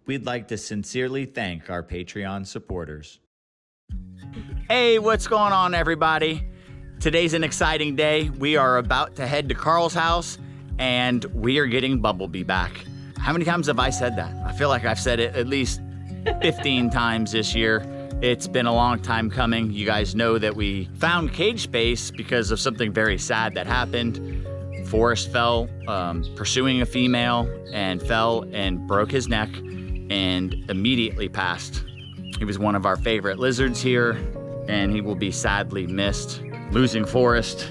we'd like to sincerely thank our Patreon supporters. Hey, what's going on, everybody? Today's an exciting day. We are about to head to Karl's house, and we are getting Bumblebee back. How many times have I said that? I feel like I've said it at least 15 times this year. It's been a long time coming. You guys know that we found cage space because of something very sad that happened. Forrest fell pursuing a female and fell and broke his neck and immediately passed. He was one of our favorite lizards here, and he will be sadly missed. Losing Forrest,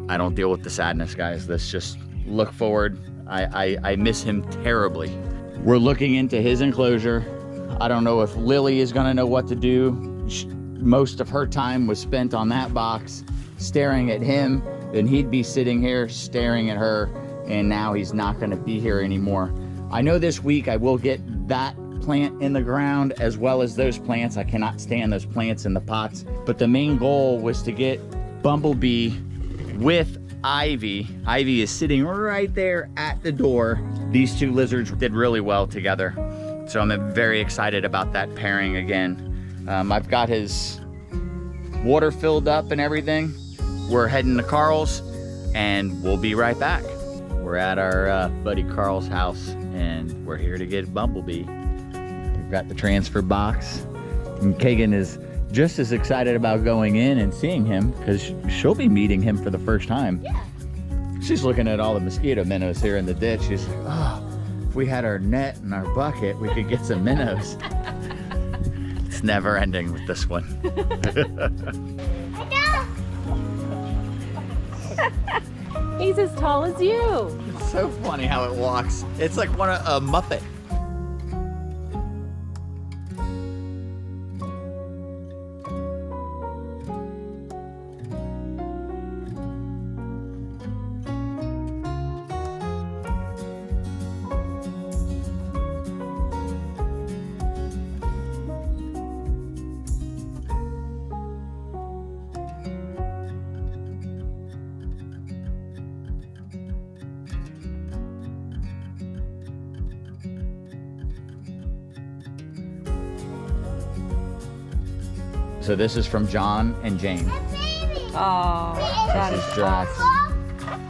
I don't deal with the sadness, guys. Let's just look forward. I miss him terribly. We're looking into his enclosure. I don't know if Lily is gonna know what to do. Most of her time was spent on that box, staring at him, and he'd be sitting here staring at her, and now he's not gonna be here anymore. I know this week I will get that plant in the ground as well as those plants. I cannot stand those plants in the pots, but the main goal was to get Bumblebee with Ivy. Ivy is sitting right there at the door. These two lizards did really well together, so I'm very excited about that pairing again. I've got his water filled up and everything. We're heading to Karl's, and we'll be right back. We're at our buddy Karl's house, and we're here to get Bumblebee. We've got the transfer box, and Kagan is just as excited about going in and seeing him because she'll be meeting him for the first time. Yeah. She's looking at all the mosquito minnows here in the ditch. She's like, oh, if we had our net and our bucket, we could get some minnows. It's never ending with this one. He's as tall as you. It's so funny how it walks. It's like a Muppet. So this is from John and Jane. Oh, that This is is Drax. awesome.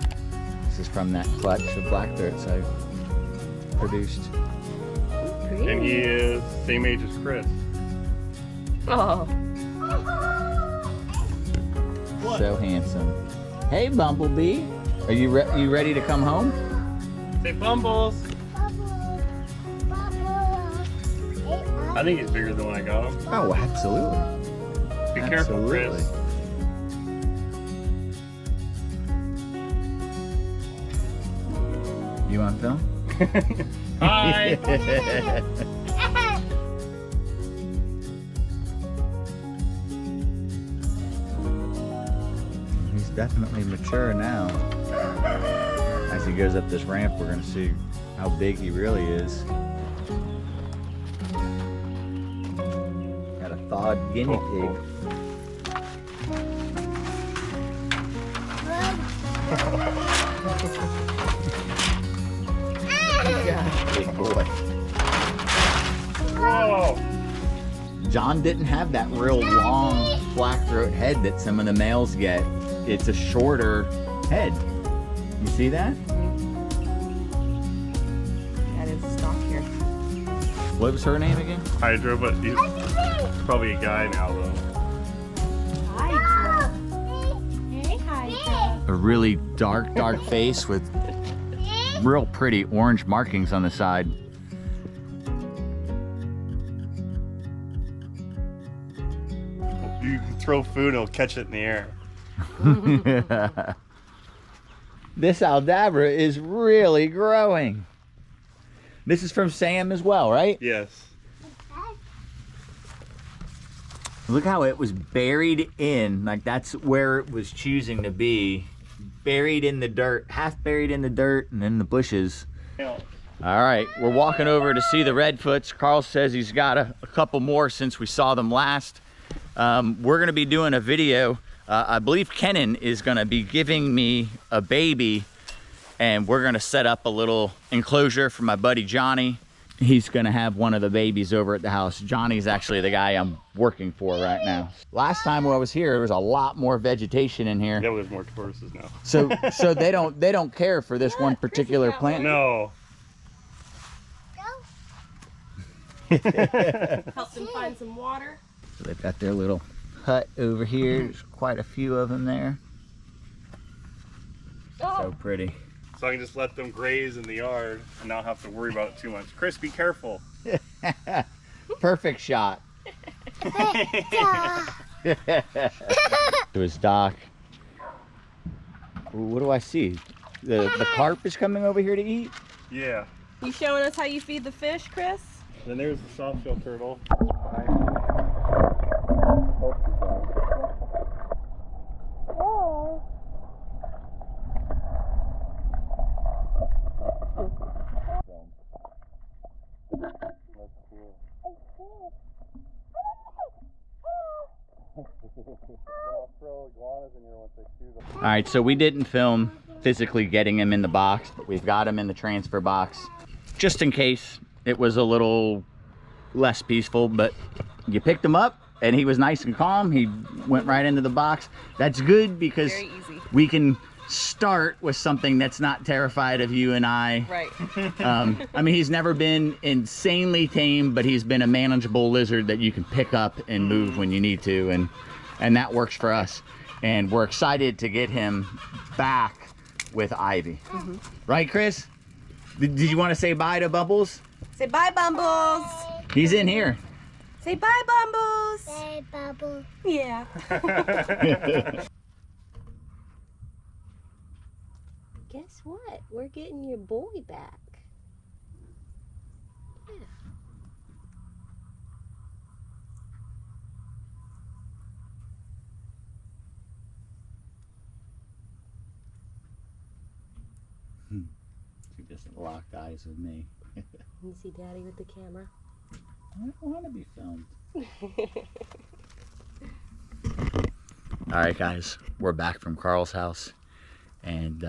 This is from that clutch of black throats I produced. And he is same age as Chris. Oh. So handsome. Hey, Bumblebee. Are you ready to come home? Say Bumbles. I think he's bigger than when I got him. Oh, absolutely. Be careful, Chris. You want film? Hi. He's definitely mature now. As he goes up this ramp, we're gonna see how big he really is. Got a thawed guinea pig. Big boy. Whoa. John didn't have that real long black throat head that some of the males get. It's a shorter head. You see that? That is stock here. What was her name again? Hydra, but he's probably a guy now, though. Hydra. Hey, Hydra. A really dark face with real pretty orange markings on the side. You can throw food, it'll catch it in the air. This Aldabra is really growing. This is from Sam as well, right? Yes. Look how it was buried in, like that's where it was choosing to be. Buried in the dirt, half buried in the dirt and in the bushes. Yeah. All right, we're walking over to see the redfoots. Karl says he's got a couple more since we saw them last. We're gonna be doing a video. I believe Kenan is gonna be giving me a baby, and we're gonna set up a little enclosure for my buddy Johnny he's gonna have one of the babies over at the house. Johnny's actually the guy I'm working for right now. Last time when I was here, there was a lot more vegetation in here. Yeah, there's more tortoises now. So they don't care for this one particular plant. No. Help them find some water. So they've got their little hut over here. There's quite a few of them there. So pretty. So I can just let them graze in the yard and not have to worry about it too much. Chris, be careful. Perfect shot. To his dock. What do I see? The carp is coming over here to eat? Yeah. You showing us how you feed the fish, Chris? Then there's the soft-shell turtle. All right, so we didn't film physically getting him in the box, but we've got him in the transfer box just in case it was a little less peaceful. But you picked him up and he was nice and calm. He went right into the box. That's good because Very easy. we can start with something that's not terrified of you and I. Right. I mean, he's never been insanely tame, but he's been a manageable lizard that you can pick up and move when you need to, and that works for us. And we're excited to get him back with Ivy. Right, Chris? Did you want to say bye to Bubbles? Say bye, Bumbles. He's in here. Say bye, Bumbles. Hey, Bubble. Yeah. Guess what? We're getting your boy back. Yeah. She just locked eyes with me. You see Daddy with the camera? I don't want to be filmed. All right, guys, we're back from Karl's house, and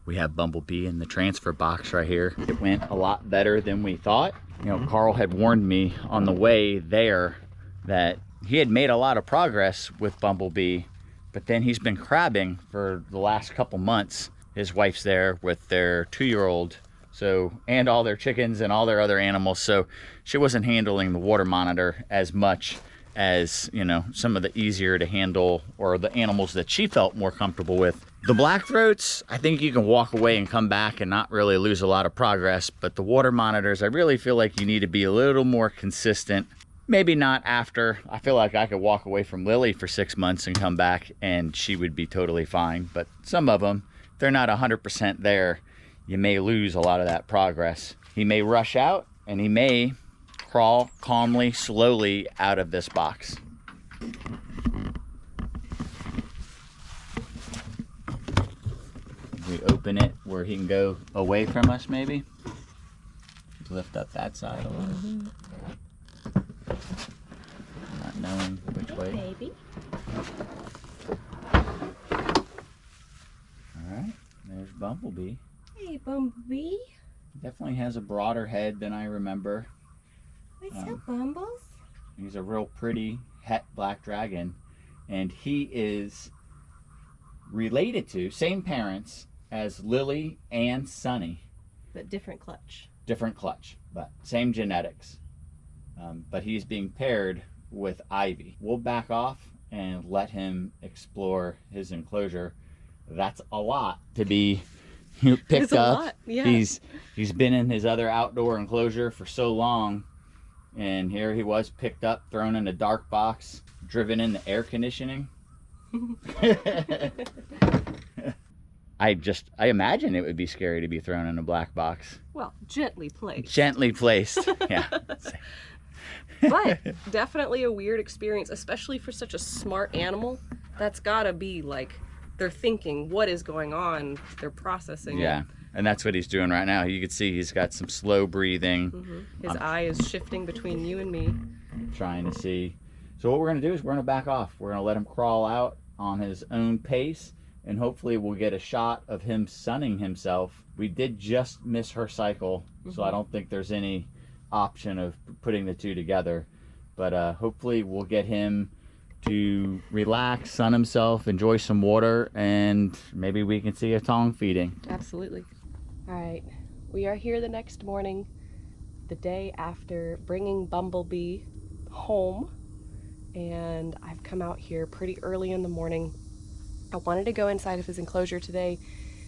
we have Bumblebee in the transfer box right here. It went a lot better than we thought. You know, Karl had warned me on the way there that he had made a lot of progress with Bumblebee, but then he's been crabbing for the last couple months. His wife's there with their 2-year-old, so, and all their chickens and all their other animals, so she wasn't handling the water monitor as much as, you know, some of the easier to handle or the animals that she felt more comfortable with. The blackthroats, I think you can walk away and come back and not really lose a lot of progress, but the water monitors, I really feel like you need to be a little more consistent. Maybe not after. I feel like I could walk away from Lily for 6 months and come back and she would be totally fine, but some of them, they're not 100% there. You may lose a lot of that progress. He may rush out and he may crawl calmly, slowly out of this box. We open it where he can go away from us, maybe. Lift up that side a little. Not knowing which way. Baby. All right, there's Bumblebee. Hey, Bumblebee. Definitely has a broader head than I remember. What's up, Bumbles? He's a real pretty het black dragon, and he is related to, same parents as Lily and Sunny. But different clutch. Different clutch, but same genetics. But he's being paired with Ivy. We'll back off and let him explore his enclosure. That's a lot to be picked It's a up. lot, yeah. He's been in his other outdoor enclosure for so long, and here he was picked up, thrown in a dark box, driven in the air conditioning. I imagine it would be scary to be thrown in a black box. Well, gently placed. Gently placed. Yeah. But definitely a weird experience, especially for such a smart animal. That's gotta be like, they're thinking, what is going on? They're processing Yeah. it. And that's what he's doing right now. You can see he's got some slow breathing. His eye is shifting between you and me. Trying to see. So what we're going to do is we're going to back off. We're going to let him crawl out on his own pace, and hopefully we'll get a shot of him sunning himself. We did just miss her cycle, so I don't think there's any option of putting the two together. But hopefully we'll get him to relax, sun himself, enjoy some water, and maybe we can see a tong feeding. Absolutely. All right, we are here the next morning, the day after bringing Bumblebee home, and I've come out here pretty early in the morning. I wanted to go inside of his enclosure today.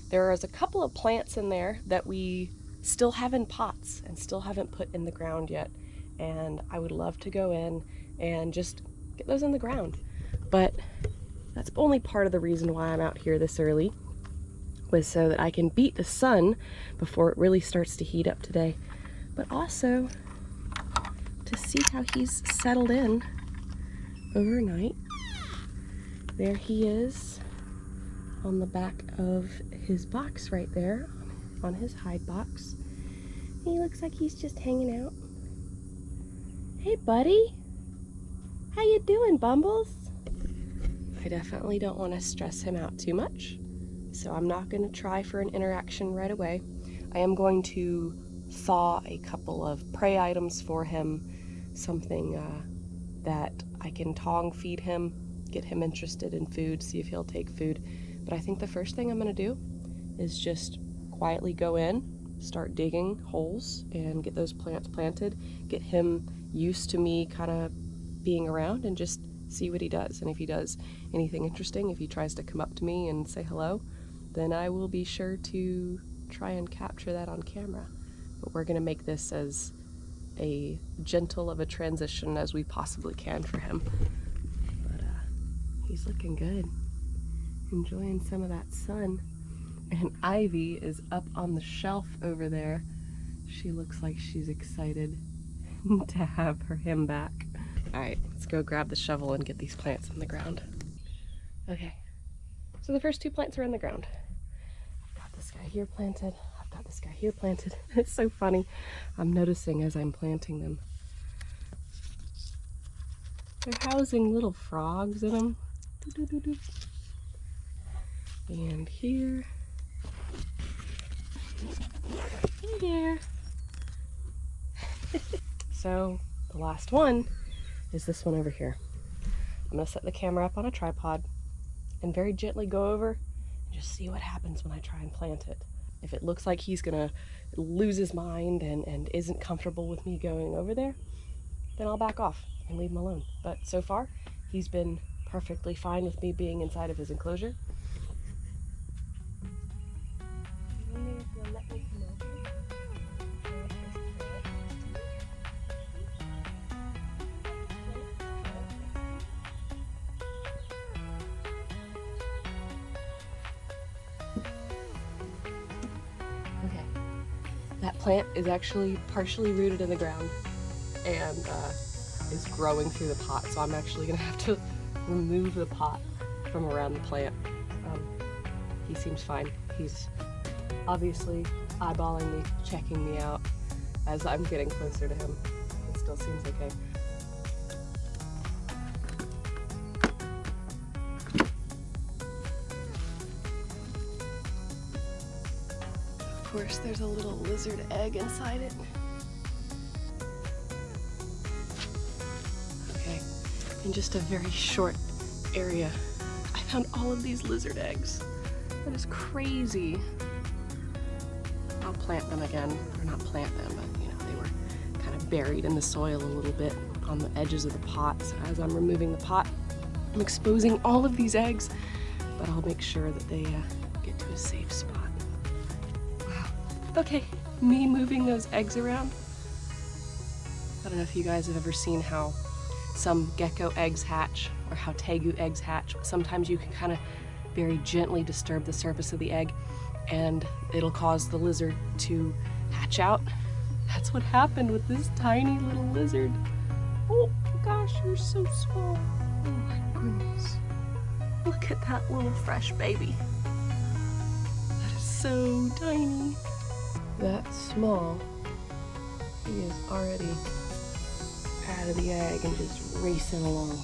There is a couple of plants in there that we still have in pots and still haven't put in the ground yet, and I would love to go in and just get those in the ground. But that's only part of the reason why I'm out here this early, was so that I can beat the sun before it really starts to heat up today, but also to see how he's settled in overnight. There he is on the back of his box right there, on his hide box. He looks like he's just hanging out. Hey buddy, how you doing, Bumbles? I definitely don't want to stress him out too much, so I'm not going to try for an interaction right away. I am going to thaw a couple of prey items for him, something that I can tong feed him, get him interested in food, see if he'll take food. But I think the first thing I'm going to do is just quietly go in, start digging holes, and get those plants planted, get him used to me kind of being around, and just see what he does. And if he does anything interesting, if he tries to come up to me and say hello, then I will be sure to try and capture that on camera. But we're going to make this as a gentle of a transition as we possibly can for him. But he's looking good, enjoying some of that sun. And Ivy is up on the shelf over there. She looks like she's excited to have him back. All right, let's go grab the shovel and get these plants in the ground. Okay, so the first two plants are in the ground. I've got this guy here planted. I've got this guy here planted. It's so funny. I'm noticing as I'm planting them, they're housing little frogs in them. And here. Hey there. So the last one is this one over here. I'm gonna set the camera up on a tripod and very gently go over and just see what happens when I try and plant it. If it looks like he's gonna lose his mind and isn't comfortable with me going over there, then I'll back off and leave him alone. But so far, he's been perfectly fine with me being inside of his enclosure. That plant is actually partially rooted in the ground and is growing through the pot, so I'm actually gonna have to remove the pot from around the plant. He seems fine. He's obviously eyeballing me, checking me out as I'm getting closer to him. It still seems okay. Of course, there's a little lizard egg inside it. Okay, in just a very short area, I found all of these lizard eggs. That is crazy. I'll plant them again, or not plant them, but you know, they were kind of buried in the soil a little bit on the edges of the pot. So as I'm removing the pot, I'm exposing all of these eggs, but I'll make sure that they get to a safe spot. Okay, me moving those eggs around. I don't know if you guys have ever seen how some gecko eggs hatch or how tegu eggs hatch. Sometimes you can kind of very gently disturb the surface of the egg and it'll cause the lizard to hatch out. That's what happened with this tiny little lizard. Oh gosh, you're so small. Oh my goodness. Look at that little fresh baby. That is so tiny. That small, he is already out of the egg and just racing along.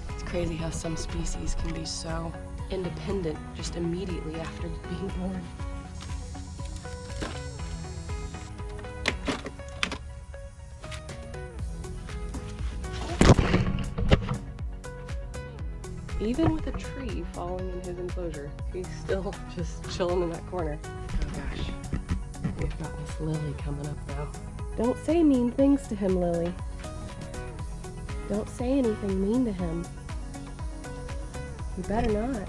It's crazy how some species can be so independent just immediately after being born. Even with a tree falling in his enclosure, he's still just chilling in that corner. Oh gosh, we've got Miss Lily coming up now. Don't say mean things to him, Lily. Don't say anything mean to him. You better not.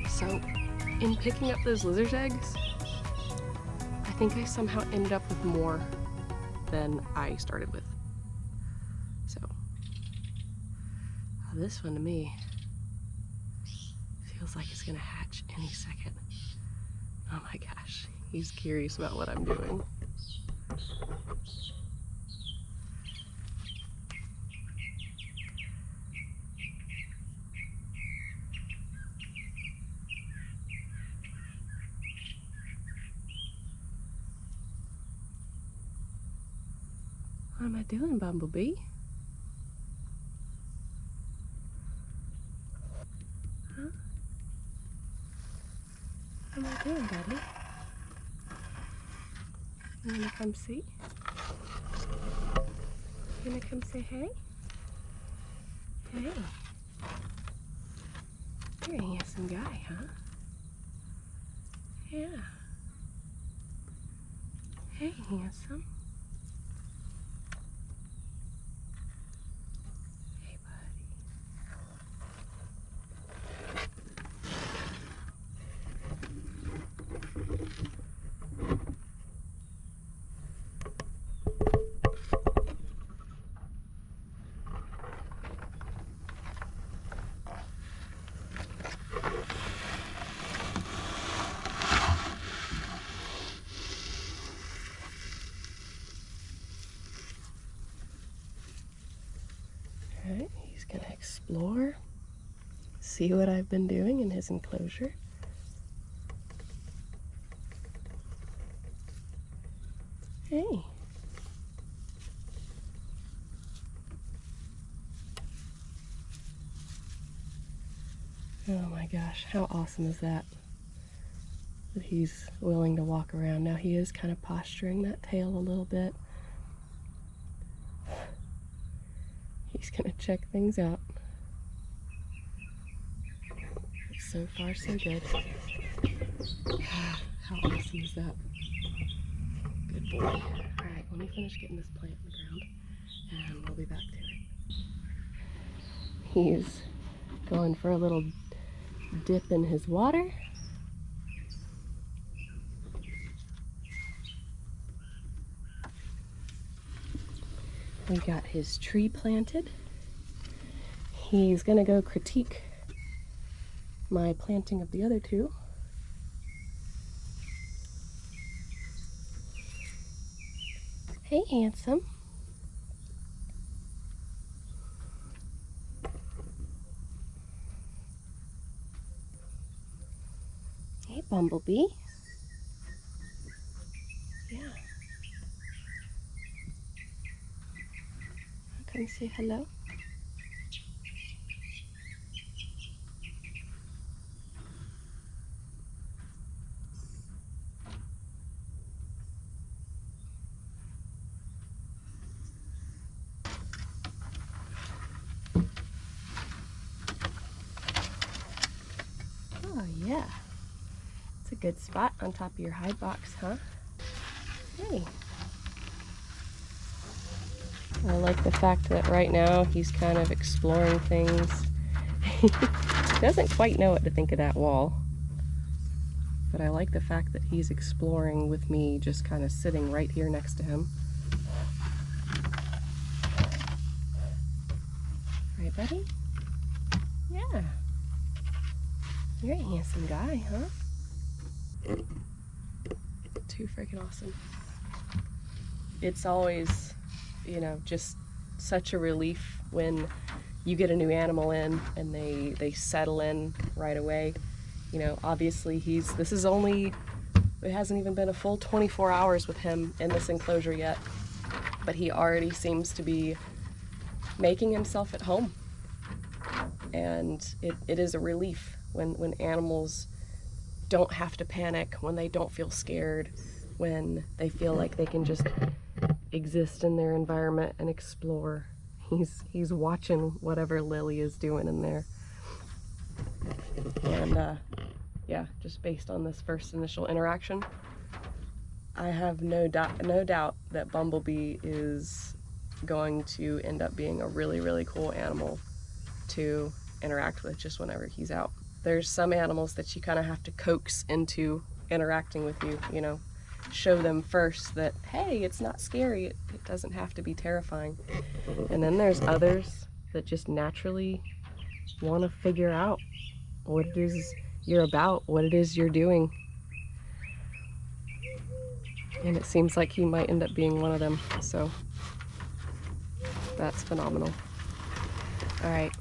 So, in picking up those lizard's eggs, I think I somehow ended up with more than I started with. So, this one to me feels like it's gonna hatch any second. Oh my gosh, he's curious about what I'm doing. What am I doing, Bumblebee? Huh? What am I doing, buddy? You wanna come see? You wanna come say hey? Hey. You're a handsome guy, huh? Yeah. Hey, handsome. Hey, buddy. Alright, he's gonna explore, see what I've been doing in his enclosure. Hey. Oh my gosh, how awesome is that? That he's willing to walk around. Now he is kind of posturing that tail a little bit. He's gonna check things out. So far, so good. How awesome is that? Good boy. Alright, let me finish getting this plant in the ground and we'll be back to it. He's going for a little dip in his water. We got his tree planted. He's gonna go critique my planting of the other two. Hey, handsome. Hey, Bumblebee. Yeah. Come say hello. Oh yeah, it's a good spot on top of your hide box, huh? Hey. I like the fact that right now he's kind of exploring things. He doesn't quite know what to think of that wall, but I like the fact that he's exploring with me just kind of sitting right here next to him. Right, buddy? Yeah. You're a handsome guy, huh? Too freaking awesome. It's always, you know, just such a relief when you get a new animal in and they settle in right away. You know, obviously this is only, it hasn't even been a full 24 hours with him in this enclosure yet, but he already seems to be making himself at home. And it is a relief when animals don't have to panic, when they don't feel scared, when they feel like they can just exist in their environment and explore. He's watching whatever Lily is doing in there. And yeah, just based on this first initial interaction, I have no doubt that Bumblebee is going to end up being a really, really cool animal to interact with just whenever he's out. There's some animals that you kind of have to coax into interacting with you, you know, show them first that, hey, it's not scary, it doesn't have to be terrifying. And then there's others that just naturally want to figure out what it is you're about, what it is you're doing. And it seems like he might end up being one of them, so that's phenomenal. All right,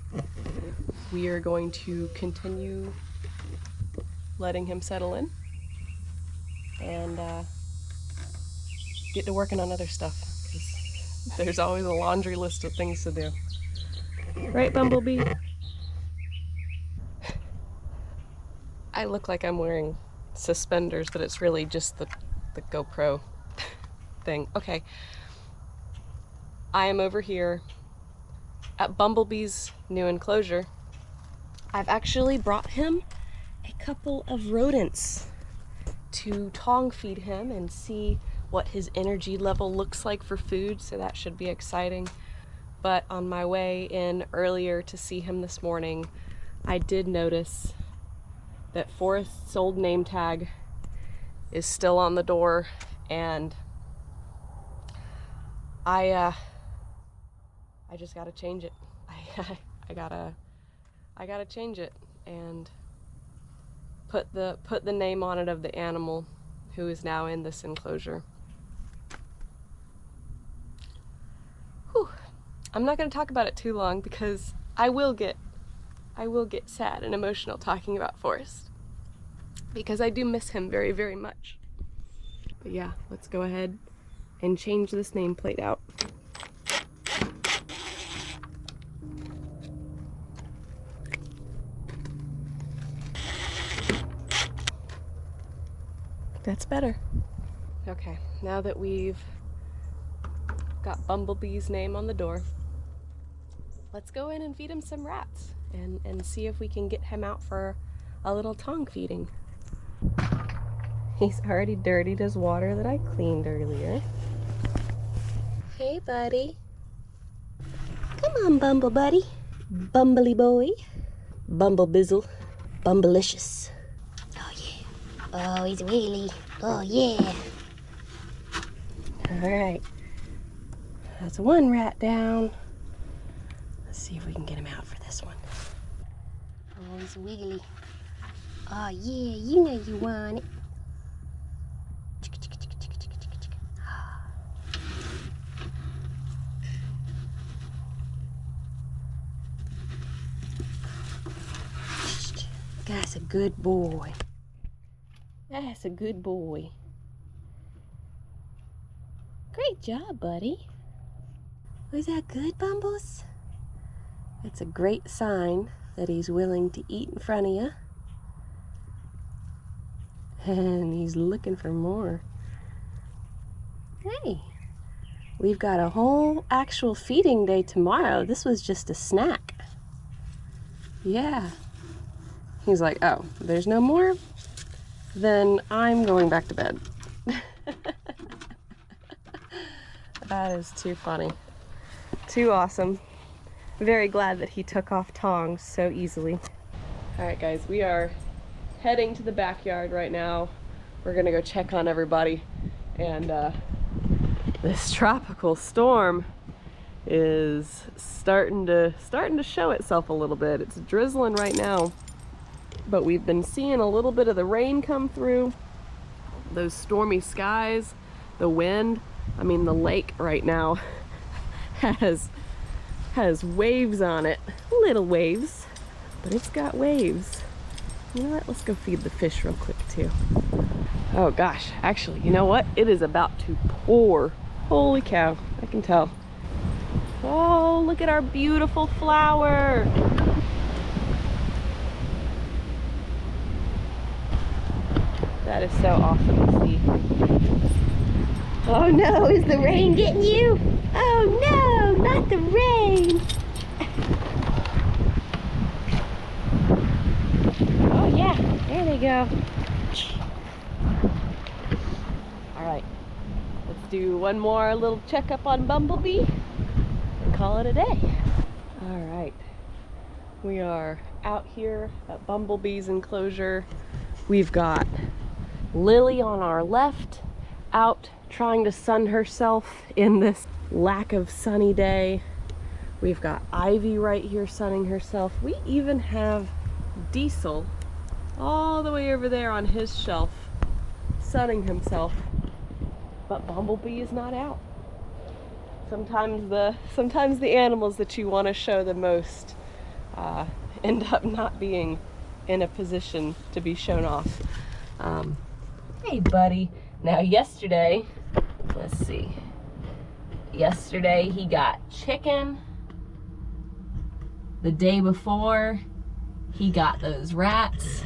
we are going to continue letting him settle in and get to working on other stuff, because there's always a laundry list of things to do. Right, Bumblebee? I look like I'm wearing suspenders, but it's really just the GoPro thing. Okay, I am over here at Bumblebee's new enclosure. I've actually brought him a couple of rodents to tongue feed him and see what his energy level looks like for food, so that should be exciting. But on my way in earlier to see him this morning, I did notice that Forrest's old name tag is still on the door, and I just gotta change it. I gotta change it and put the name on it of the animal who is now in this enclosure. Whew. I'm not gonna talk about it too long because I will get sad and emotional talking about Forrest, because I do miss him very, very much. But yeah, let's go ahead and change this nameplate out. That's better. Okay, now that we've got Bumblebee's name on the door, let's go in and feed him some rats and see if we can get him out for a little tongue feeding. He's already dirtied his water that I cleaned earlier. Hey, buddy. Come on, Bumble Buddy. Bumbly boy. Bumblebizzle. Bumblicious. Oh, yeah. Oh, he's wheelie. Oh, yeah. All right. That's one rat down. Let's see if we can get him out for this one. Oh, he's wiggly. Oh, yeah. You know you want it. That's a good boy. That's a good boy. Great job, buddy. Was that good, Bumbles? It's a great sign that he's willing to eat in front of you. And he's looking for more. Hey, we've got a whole actual feeding day tomorrow. This was just a snack. Yeah. He's like, oh, there's no more? Then I'm going back to bed. That is too funny. Too awesome. Very glad that he took off tongs so easily. All right, guys, we are heading to the backyard right now. We're gonna go check on everybody. And this tropical storm is starting to show itself a little bit. It's drizzling right now, but we've been seeing a little bit of the rain come through, those stormy skies, the wind. I mean, the lake right now has waves on it, little waves, but it's got waves. You know what? Let's go feed the fish real quick too. Oh gosh, actually, you know what? It is about to pour. Holy cow, I can tell. All Oh, look at our beautiful flower. That is so awesome to see. Oh no, is the rain getting you? Oh no, not the rain. Oh yeah, there they go. All right, let's do one more little checkup on Bumblebee and call it a day. All right, we are out here at Bumblebee's enclosure. We've got Lily on our left, out trying to sun herself in this lack of sunny day. We've got Ivy right here sunning herself. We even have Diesel all the way over there on his shelf sunning himself, but Bumblebee is not out. Sometimes the animals that you want to show the most end up not being in a position to be shown off. Hey buddy. Now yesterday, let's see. Yesterday he got chicken. The day before he got those rats.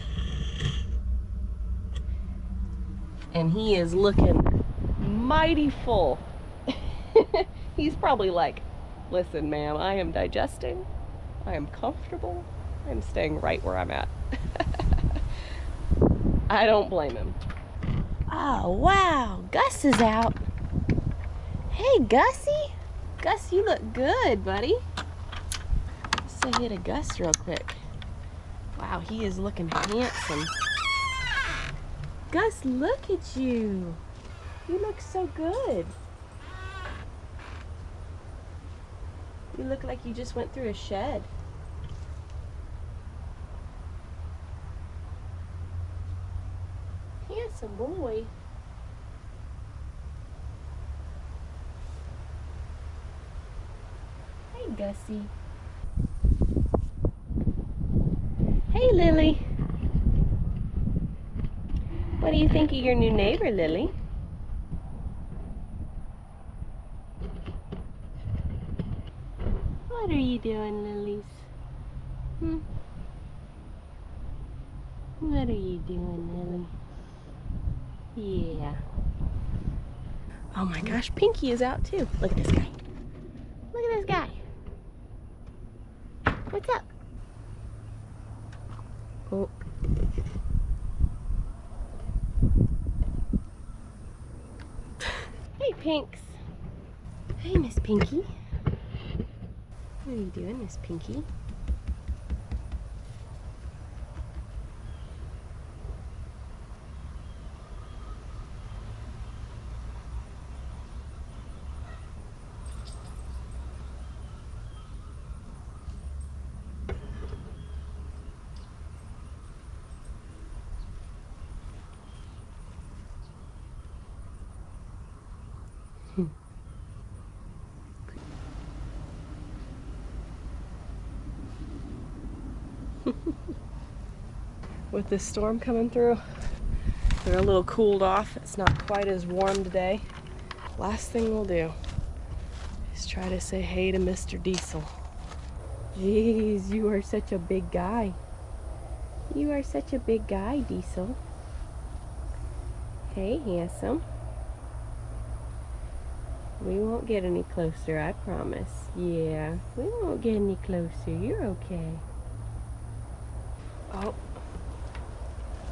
And he is looking mighty full. He's probably like, listen ma'am, I am digesting. I am comfortable. I'm staying right where I'm at. I don't blame him. Oh wow, Gus is out. Hey Gussie. Gus, you look good, buddy. Let's say hey to Gus real quick. Wow, he is looking handsome. Gus, look at you. You look so good. You look like you just went through a shed. Handsome boy. Hey Gussie. Hey Lily. What do you think of your new neighbor, Lily? What are you doing, Lilies? What are you doing, Lily? Yeah. Oh my gosh, Pinky is out too. Look at this guy. Look at this guy. What's up? Oh. Hey, Pinks. Hey, Miss Pinky. What are you doing, Miss Pinky? With this storm coming through, they're a little cooled off. It's not quite as warm today. Last thing we'll do is try to say hey to Mr. Diesel. Jeez, you are such a big guy. You are such a big guy, Diesel. Hey, handsome. We won't get any closer, I promise. Yeah, we won't get any closer. You're okay. Oh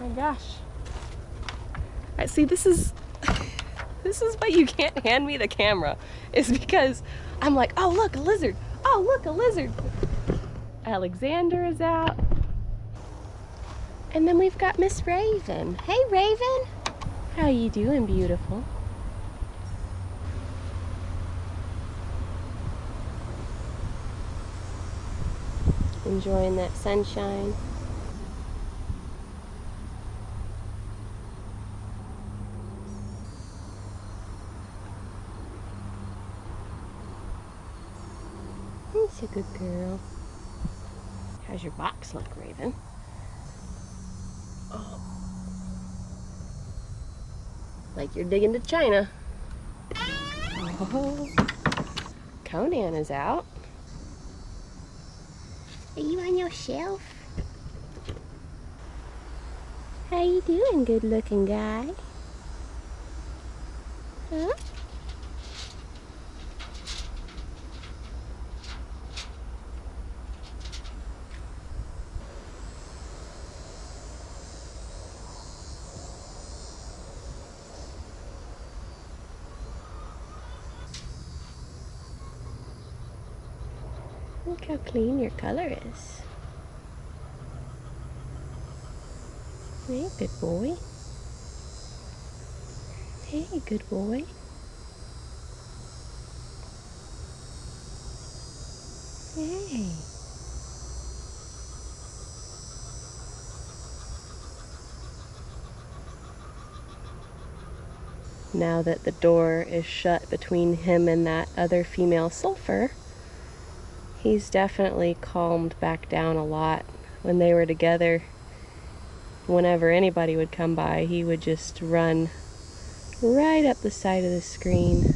my gosh. I see, this is why you can't hand me the camera, is because I'm like, oh look, a lizard. Oh look, a lizard. Alexander is out. And then we've got Miss Raven. Hey, Raven. How you doing, beautiful? Enjoying that sunshine. She's a good girl. How's your box look, Raven? Oh. Like you're digging to China. Oh. Conan is out. Are you on your shelf? How you doing, good looking guy? Huh? Look how clean your color is. Hey, good boy. Hey, good boy. Hey. Now that the door is shut between him and that other female sulfur, he's definitely calmed back down a lot. When they were together, whenever anybody would come by, he would just run right up the side of the screen.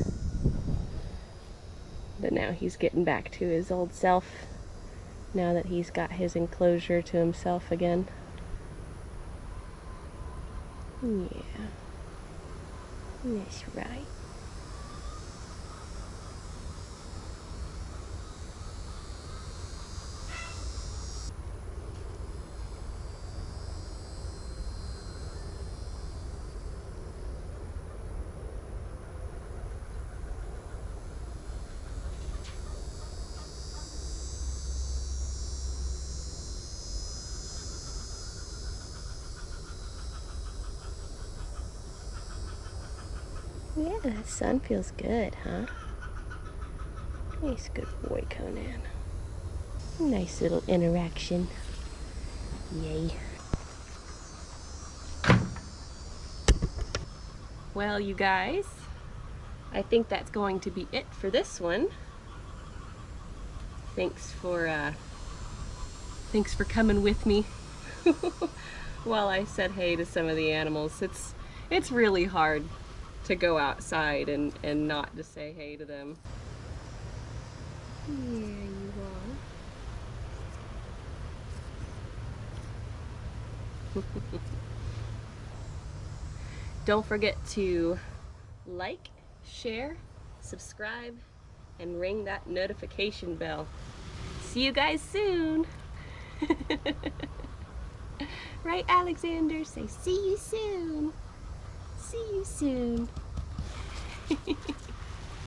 But now he's getting back to his old self, now that he's got his enclosure to himself again. Yeah, that's right. Yeah, that sun feels good, huh? Nice, good boy, Conan. Nice little interaction. Yay. Well, you guys, I think that's going to be it for this one. Thanks for coming with me while I said hey to some of the animals. It's really hard to go outside and not to say hey to them. There you are. Don't forget to like, share, subscribe, and ring that notification bell. See you guys soon. Right, Alexander? Say see you soon. See you soon.